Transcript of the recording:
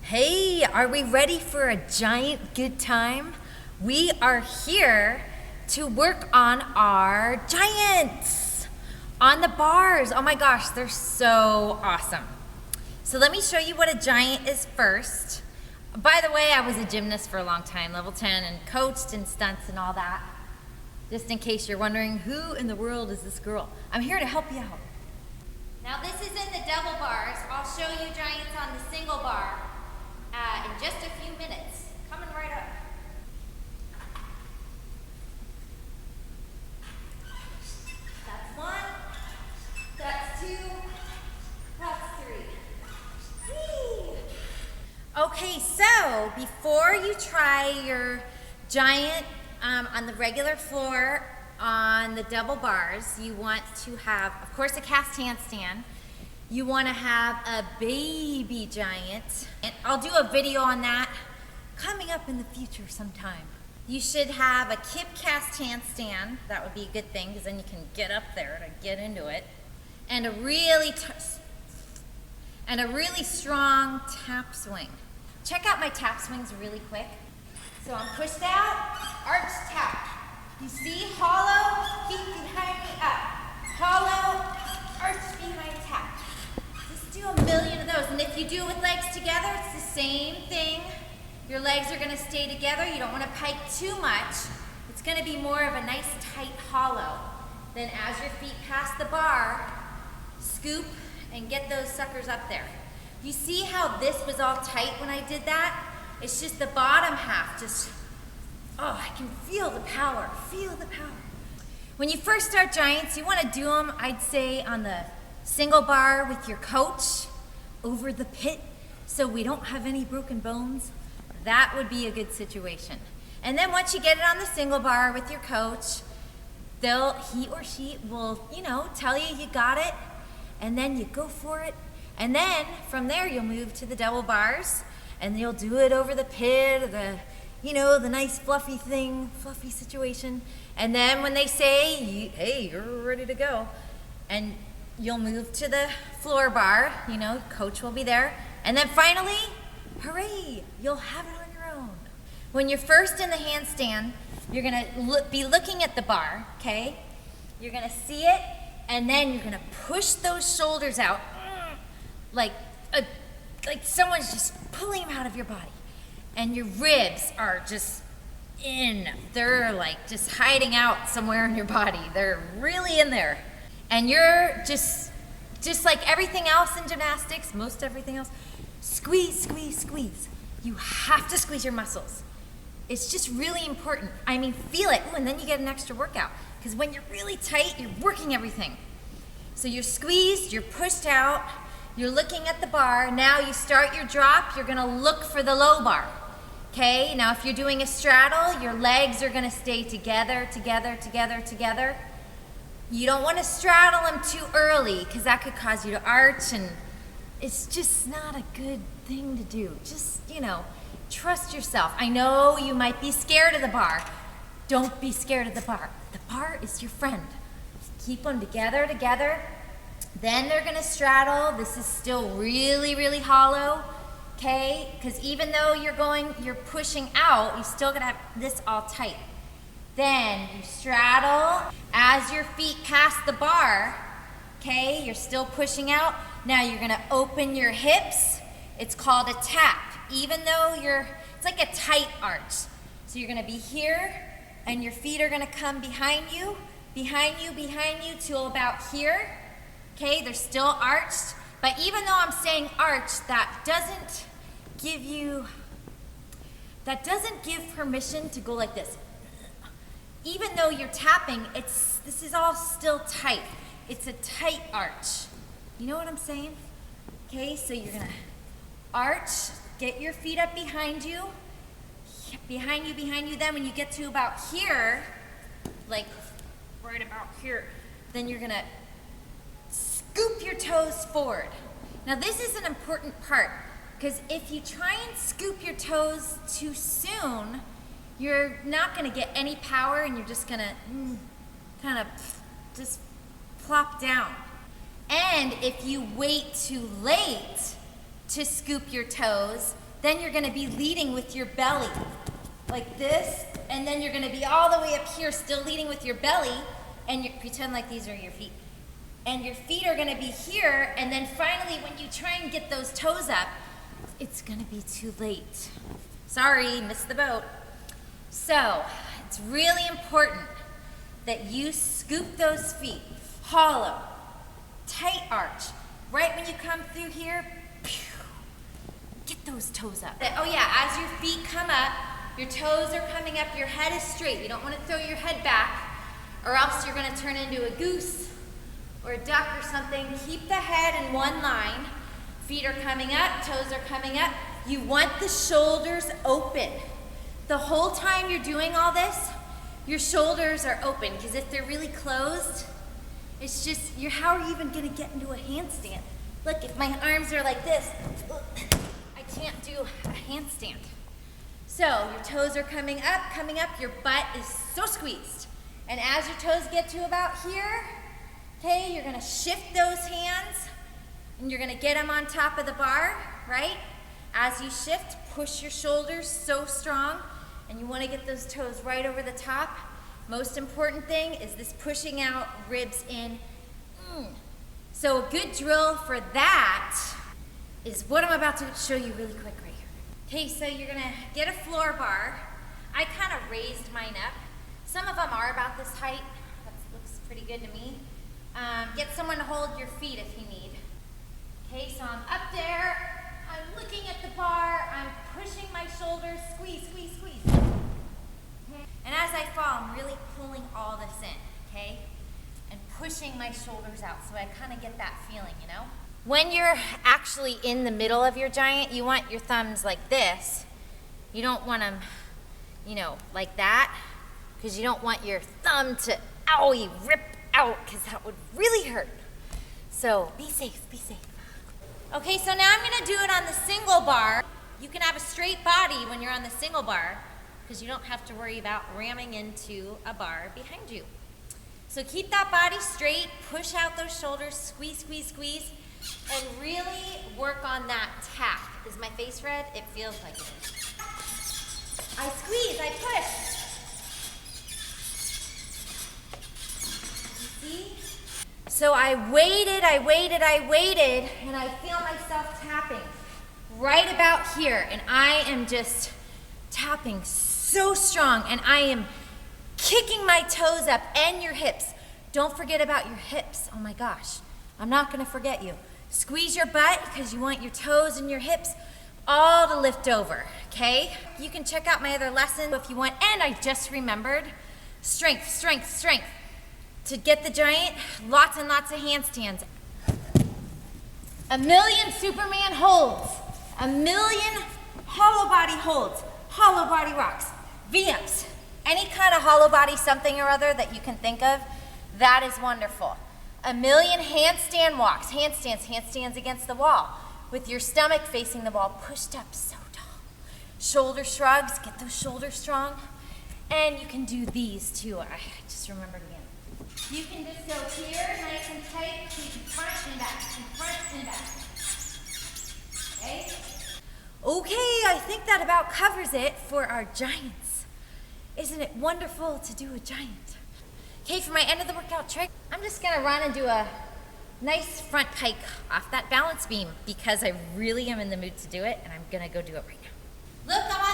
Hey, are we ready for a giant good time? We are here to work on our giants on the bars. Oh my gosh, they're so awesome. So let me show you what a giant is first. By the way, I was a gymnast for a long time, level 10, and coached and stunts and all that. Just in case you're wondering, who in the world is this girl? I'm here to help you out. Now this is in the double bars. I'll show you giants on the single bar in just a few minutes. Coming right up. That's one, that's two, that's three. Whee! Okay, so before you try your giant on the regular floor on the double bars, you want to have, of course, a cast handstand. You want to have a baby giant, and I'll do a video on that coming up in the future sometime. You should have a kip cast handstand. That would be a good thing because then you can get up there to get into it, and a really strong tap swing. Check out my tap swings really quick. So I'm pushed out, arch tap. You see, hollow, feet behind me up. Hollow, arch behind tap. Just do a million of those. And if you do it with legs together, it's the same thing. Your legs are gonna stay together. You don't wanna pike too much. It's gonna be more of a nice tight hollow. Then as your feet pass the bar, scoop and get those suckers up there. You see how this was all tight when I did that? It's just the bottom half just, oh, I can feel the power, feel the power. When you first start giants, you want to do them, I'd say, on the single bar with your coach over the pit so we don't have any broken bones. That would be a good situation. And then once you get it on the single bar with your coach, he or she will, tell you got it, and then you go for it. And then from there, you'll move to the double bars, and you'll do it over the pit, or the nice fluffy situation. And then when they say, hey, you're ready to go, and you'll move to the floor bar, coach will be there. And then finally, hooray, you'll have it on your own. When you're first in the handstand, you're gonna be looking at the bar, okay? You're gonna see it, and then you're gonna push those shoulders out, like someone's just pulling them out of your body. And your ribs are just they're like just hiding out somewhere in your body. They're really in there. And you're just like everything else in gymnastics, most everything else, squeeze, squeeze, squeeze. You have to squeeze your muscles. It's just really important. I mean, feel it. Ooh, and then you get an extra workout. Because when you're really tight, you're working everything. So you're squeezed, you're pushed out, you're looking at the bar. Now you start your drop, you're gonna look for the low bar. Okay, now if you're doing a straddle, your legs are gonna stay together, together, together, together. You don't wanna straddle them too early because that could cause you to arch, and it's just not a good thing to do. Just, trust yourself. I know you might be scared of the bar. Don't be scared of the bar. The bar is your friend. Keep them together, together. Then they're gonna straddle. This is still really, really hollow, okay? Because even though you're pushing out, you still gotta have this all tight. Then you straddle. As your feet pass the bar, okay, you're still pushing out. Now you're gonna open your hips. It's called a tap. Even though it's like a tight arch. So you're gonna be here, and your feet are gonna come behind you, till about here. Okay, they're still arched, but even though I'm saying arched, that doesn't give permission to go like this. Even though you're tapping, this is all still tight. It's a tight arch. You know what I'm saying? Okay, so you're gonna arch, get your feet up behind you. Then when you get to about here, like right about here, then you're gonna scoop your toes forward. Now this is an important part because if you try and scoop your toes too soon, you're not gonna get any power and you're just gonna kind of just plop down. And if you wait too late to scoop your toes, then you're gonna be leading with your belly, like this, and then you're gonna be all the way up here, still leading with your belly, and you pretend like these are your feet. And your feet are gonna be here, and then finally, when you try and get those toes up, it's gonna be too late. Sorry, missed the boat. So, it's really important that you scoop those feet, hollow, tight arch. Right when you come through here, get those toes up. Oh yeah, as your feet come up, your toes are coming up, your head is straight. You don't want to throw your head back, or else you're gonna turn into a goose or a duck or something. Keep the head in one line. Feet are coming up, toes are coming up. You want the shoulders open. The whole time you're doing all this, your shoulders are open, because if they're really closed, it's just, how are you even gonna get into a handstand? Look, if my arms are like this, I can't do a handstand. So your toes are coming up, your butt is so squeezed. And as your toes get to about here, okay, you're gonna shift those hands, and you're gonna get them on top of the bar, right? As you shift, push your shoulders so strong, and you wanna get those toes right over the top. Most important thing is this pushing out, ribs in. So a good drill for that is what I'm about to show you really quick right here. Okay, so you're gonna get a floor bar. I kind of raised mine up. Some of them are about this height. That looks pretty good to me. Get someone to hold your feet if you need. Okay, so I'm up there. I'm looking at the bar, I'm pushing my shoulders, squeeze, squeeze, squeeze. Okay. And as I fall, I'm really pulling all this in, okay? And pushing my shoulders out so I kind of get that feeling, you know? When you're actually in the middle of your giant, you want your thumbs like this. You don't want them, you know, like that, because you don't want your thumb to, owie, rip out, because that would really hurt. So be safe, be safe. Okay, so now I'm gonna do it on the single bar. You can have a straight body when you're on the single bar, because you don't have to worry about ramming into a bar behind you. So keep that body straight, push out those shoulders, squeeze, squeeze, squeeze, and really work on that tap. Is my face red? It feels like it is. I squeeze, I push. You see? So I waited, and I feel myself tapping right about here, and I am just tapping so strong, and I am kicking my toes up and your hips. Don't forget about your hips. Oh my gosh, I'm not gonna forget you. Squeeze your butt, because you want your toes and your hips all to lift over, okay? You can check out my other lesson if you want, and I just remembered, strength, strength, strength. To get the giant, lots and lots of handstands. 1,000,000 Superman holds, 1,000,000 hollow body holds, hollow body rocks, V-ups, any kind of hollow body something or other that you can think of, that is wonderful. 1,000,000 handstand walks, handstands against the wall, with your stomach facing the wall, pushed up so tall. Shoulder shrugs, get those shoulders strong. And you can do these too, I just remembered again. You can just go here, nice and tight, keep front and back, front and back. Okay? Okay, I think that about covers it for our giants. Isn't it wonderful to do a giant? Okay, for my end of the workout trick, I'm just gonna run and do a nice front pike off that balance beam, because I really am in the mood to do it, and I'm gonna go do it right now. Look, I'm